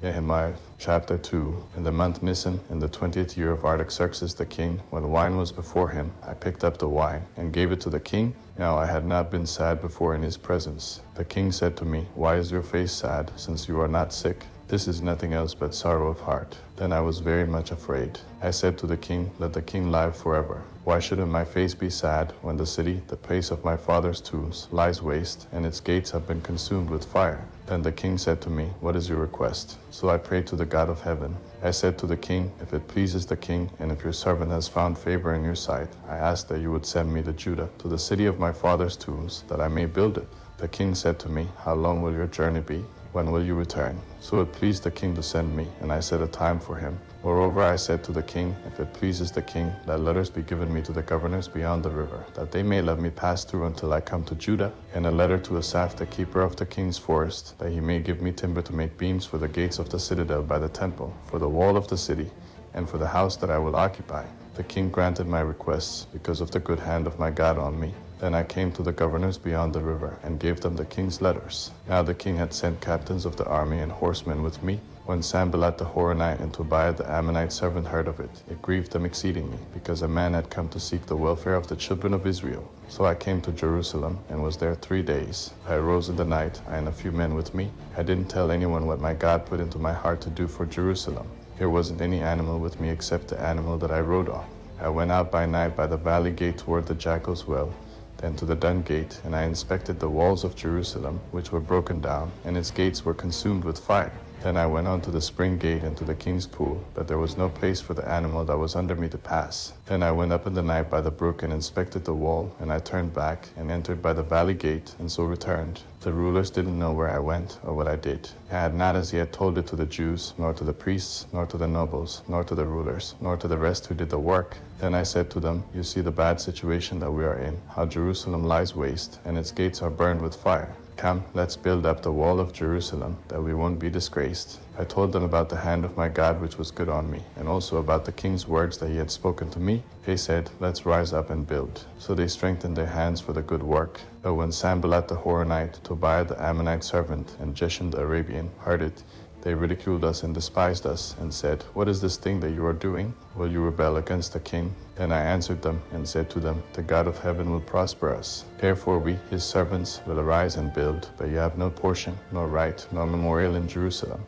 Nehemiah chapter 2. In the month Nisan, in the 20th year of Artaxerxes the king, when wine was before him, I picked up the wine and gave it to the king. Now I had not been sad before in his presence. The king said to me, "Why is your face sad, since you are not sick? This is nothing else but sorrow of heart." Then I was very much afraid. I said to the king, "Let the king live forever. Why shouldn't my face be sad when the city, the place of my father's tombs, lies waste, and its gates have been consumed with fire?" Then the king said to me, "What is your request?" So I prayed to the God of heaven. I said to the king, "If it pleases the king, and if your servant has found favor in your sight, I ask that you would send me to Judah, to the city of my father's tombs, that I may build it." The king said to me, "How long will your journey be? When will you return?" So it pleased the king to send me, and I set a time for him. Moreover, I said to the king, "If it pleases the king, let letters be given me to the governors beyond the river, that they may let me pass through until I come to Judah, and a letter to Asaph, the keeper of the king's forest, that he may give me timber to make beams for the gates of the citadel by the temple, for the wall of the city, and for the house that I will occupy." The king granted my requests because of the good hand of my God on me. Then I came to the governors beyond the river and gave them the king's letters. Now the king had sent captains of the army and horsemen with me. When Sanballat the Horonite and Tobiah the Ammonite servant heard of it, it grieved them exceedingly, because a man had come to seek the welfare of the children of Israel. So I came to Jerusalem and was there 3 days. I arose in the night, I and a few men with me. I didn't tell anyone what my God put into my heart to do for Jerusalem. There wasn't any animal with me except the animal that I rode on. I went out by night by the valley gate toward the Jackal's Well, then to the Dung Gate, and I inspected the walls of Jerusalem, which were broken down, and its gates were consumed with fire. Then I went on to the spring gate and to the king's pool, but there was no place for the animal that was under me to pass. Then I went up in the night by the brook and inspected the wall, and I turned back and entered by the valley gate, and so returned. The rulers didn't know where I went or what I did. I had not as yet told it to the Jews, nor to the priests, nor to the nobles, nor to the rulers, nor to the rest who did the work. Then I said to them, "You see the bad situation that we are in, how Jerusalem lies waste, and its gates are burned with fire. Come, let's build up the wall of Jerusalem, that we won't be disgraced." I told them about the hand of my God which was good on me, and also about the king's words that he had spoken to me. They said, "Let's rise up and build." So they strengthened their hands for the good work. But when Sanballat the Horonite, Tobiah the Ammonite servant, and Geshem the Arabian heard it, they ridiculed us and despised us, and said, "What is this thing that you are doing? Will you rebel against the king?" Then I answered them and said to them, "The God of heaven will prosper us. Therefore we, his servants, will arise and build, but you have no portion, nor right, nor memorial in Jerusalem."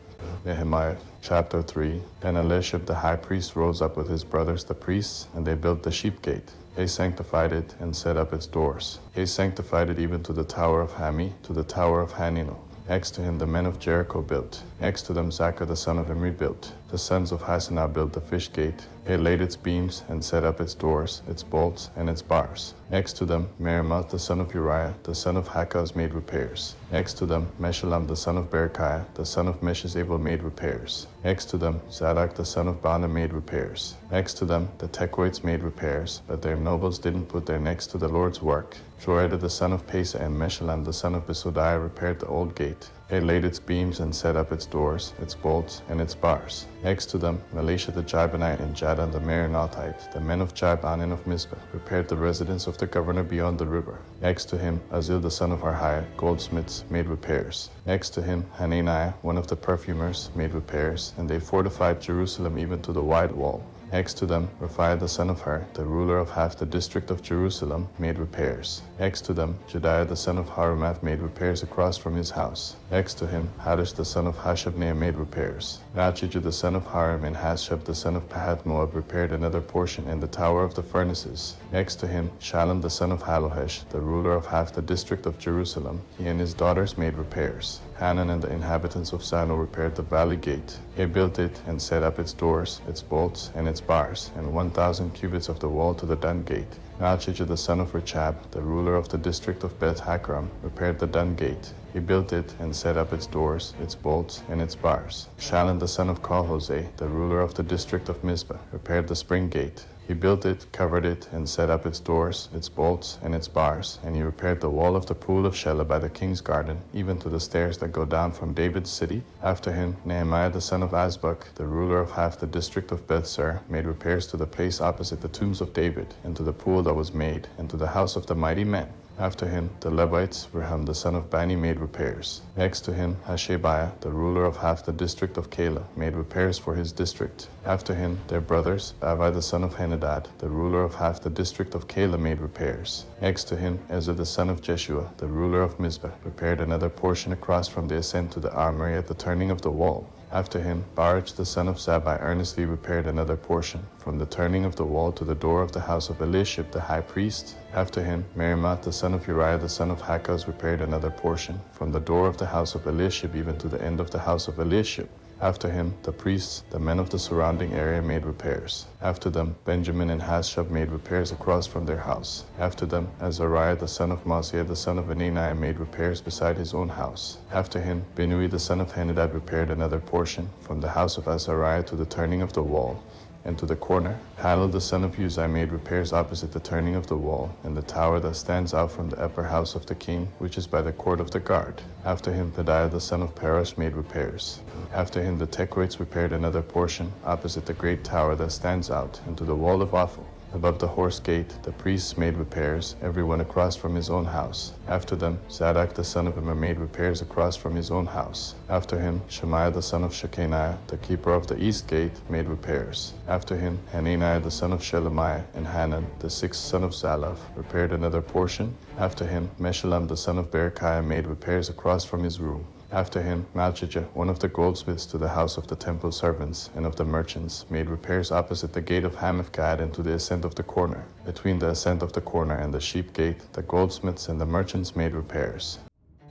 Nehemiah chapter 3. Then Eliashib the high priest rose up with his brothers the priests, and they built the sheep gate. They sanctified it and set up its doors. They sanctified it even to the tower of Hami, to the tower of Hanino. Next to him the men of Jericho built. Next to them Zachar the son of Imri built. The sons of Hasanah built the fish gate. They laid its beams and set up its doors, its bolts, and its bars. Next to them Meremoth the son of Uriah, the son of Hakaz, made repairs. Next to them Meshullam the son of Berechiah, the son of Meshezabel, made repairs. Next to them Zadok the son of Bana made repairs. Next to them the Tekoites made repairs, but their nobles didn't put their necks to the Lord's work. Joiada the son of Pesa and Meshullam the son of Besodiah repaired the old gate. They laid its beams and set up its doors, its bolts, and its bars. Next to them, Melishah the Jibonite and Jadon the Meronothite, the men of Jibon and of Mizpah, repaired the residence of the governor beyond the river. Next to him, Azil the son of Harhiah, goldsmiths, made repairs. Next to him, Hananiah, one of the perfumers, made repairs, and they fortified Jerusalem even to the wide wall. Next to them, Raphiah the son of Hur, the ruler of half the district of Jerusalem, made repairs. Next to them, Jediah the son of Harumaph made repairs across from his house. Next to him, Haddish the son of Hashabneh made repairs. Nachijah the son of Harim and Hashab the son of Pahath-Moab repaired another portion in the tower of the furnaces. Next to him, Shallum the son of Halohesh, the ruler of half the district of Jerusalem, he and his daughters made repairs. Hanan and the inhabitants of Sano repaired the valley gate. They built it and set up its doors, its bolts, and its bars, and 1,000 cubits of the wall to the Dun gate. Nachijah the son of Rechab, the ruler of the district of Beth Hakram, repaired the Dun gate. He built it and set up its doors, its bolts, and its bars. Shallum the son of Kolhoseh, the ruler of the district of Mizpah, repaired the spring gate. He built it, covered it, and set up its doors, its bolts, and its bars, and he repaired the wall of the pool of Shelah by the king's garden, even to the stairs that go down from David's city. After him, Nehemiah the son of Azbuk, the ruler of half the district of Bethsur, made repairs to the place opposite the tombs of David, and to the pool that was made, and to the house of the mighty men. After him, the Levites, Rehum the son of Bani, made repairs. Next to him, Hashabiah, the ruler of half the district of Keilah, made repairs for his district. After him, their brothers, Avi the son of Henadad, the ruler of half the district of Keilah, made repairs. Next to him, Ezra the son of Jeshua, the ruler of Mizpah, repaired another portion across from the ascent to the armory at the turning of the wall. After him, Baruch the son of Zabbai earnestly repaired another portion, from the turning of the wall to the door of the house of Eliashib the high priest. After him, Merimoth the son of Uriah the son of Hakkoz repaired another portion, from the door of the house of Eliashib even to the end of the house of Eliashib. After him, the priests, the men of the surrounding area, made repairs. After them, Benjamin and Hashab made repairs across from their house. After them, Azariah the son of Mosiah the son of Ananiah made repairs beside his own house. After him, Binui the son of Henadad repaired another portion, from the house of Azariah to the turning of the wall, and to the corner. Halel the son of Uzai made repairs opposite the turning of the wall, and the tower that stands out from the upper house of the king, which is by the court of the guard. After him, Pedaiah the son of Parosh made repairs. After him, the Tekoites repaired another portion, opposite the great tower that stands out, and to the wall of Ophel. Above the horse gate, the priests made repairs, everyone across from his own house. After them, Zadok the son of Immer made repairs across from his own house. After him, Shemaiah the son of Shechaniah, the keeper of the east gate, made repairs. After him, Hananiah the son of Shelemiah and Hanan, the sixth son of Zalaph, repaired another portion. After him, Meshullam the son of Berechiah made repairs across from his room. After him, Malchijah, one of the goldsmiths to the house of the temple servants and of the merchants, made repairs opposite the gate of Hamathgad and to the ascent of the corner. Between the ascent of the corner and the sheep gate, the goldsmiths and the merchants made repairs.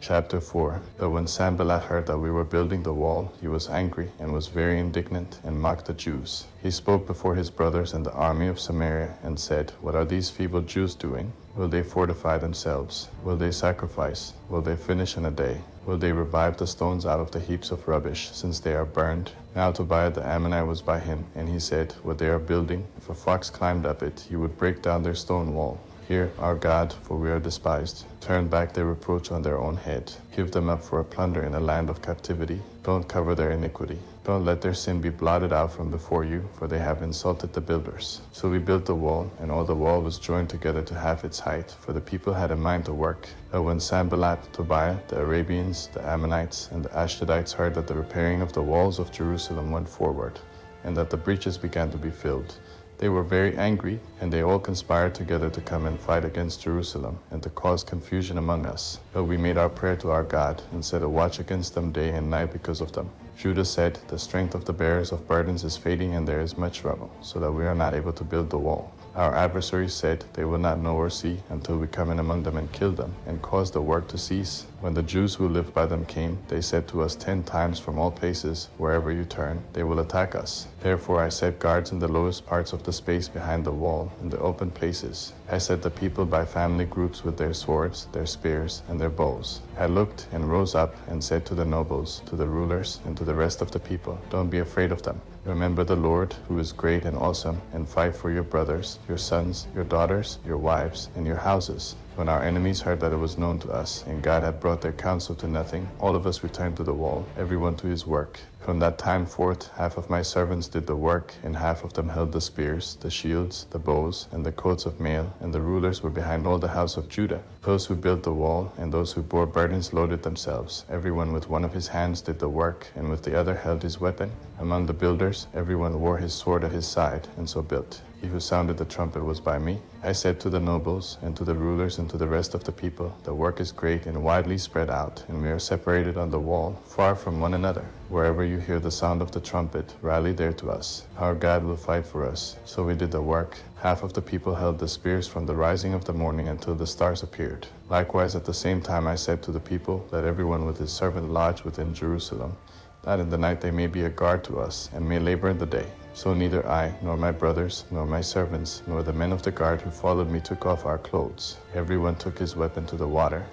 Chapter 4. But when Sanballat heard that we were building the wall, he was angry and was very indignant and mocked the Jews. He spoke before his brothers and the army of Samaria and said, "What are these feeble Jews doing? Will they fortify themselves? Will they sacrifice? Will they finish in a day? Will they revive the stones out of the heaps of rubbish, since they are burned?" Now Tobiah the Ammonite was by him, and he said, "What they are building, if a fox climbed up it, he would break down their stone wall. Hear our God, for we are despised. Turn back their reproach on their own head. Give them up for a plunder in a land of captivity. Don't cover their iniquity. Don't let their sin be blotted out from before you, for they have insulted the builders." So we built the wall, and all the wall was joined together to half its height, for the people had a mind to work. But when Sanballat, Tobiah, the Arabians, the Ammonites, and the Ashdodites heard that the repairing of the walls of Jerusalem went forward, and that the breaches began to be filled, they were very angry, and they all conspired together to come and fight against Jerusalem, and to cause confusion among us. But we made our prayer to our God, and set a watch against them day and night because of them. Judah said, "The strength of the bearers of burdens is fading, and there is much rubble, so that we are not able to build the wall." Our adversaries said, "They will not know or see until we come in among them and kill them, and cause the work to cease." When the Jews who lived by them came, they said to us 10 times from all places, "Wherever you turn, they will attack us." Therefore I set guards in the lowest parts of the space behind the wall, in the open places. I set the people by family groups with their swords, their spears, and their bows. I looked and rose up and said to the nobles, to the rulers, and to the rest of the people, "Don't be afraid of them. Remember the Lord, who is great and awesome, and fight for your brothers, your sons, your daughters, your wives, and your houses." When our enemies heard that it was known to us, and God had brought their counsel to nothing, all of us returned to the wall, everyone to his work. From that time forth, half of my servants did the work, and half of them held the spears, the shields, the bows, and the coats of mail, and the rulers were behind all the house of Judah. Those who built the wall, and those who bore burdens loaded themselves. Everyone with one of his hands did the work, and with the other held his weapon. Among the builders, everyone wore his sword at his side, and so built. He who sounded the trumpet was by me. I said to the nobles, and to the rulers, and to the rest of the people, "The work is great and widely spread out, and we are separated on the wall, far from one another. Wherever you hear the sound of the trumpet, rally there to us. Our God will fight for us." So we did the work. Half of the people held the spears from the rising of the morning until the stars appeared. Likewise at the same time I said to the people, "Let everyone with his servant lodge within Jerusalem, that in the night they may be a guard to us, and may labor in the day." So neither I, nor my brothers, nor my servants, nor the men of the guard who followed me took off our clothes. Everyone took his weapon to the water.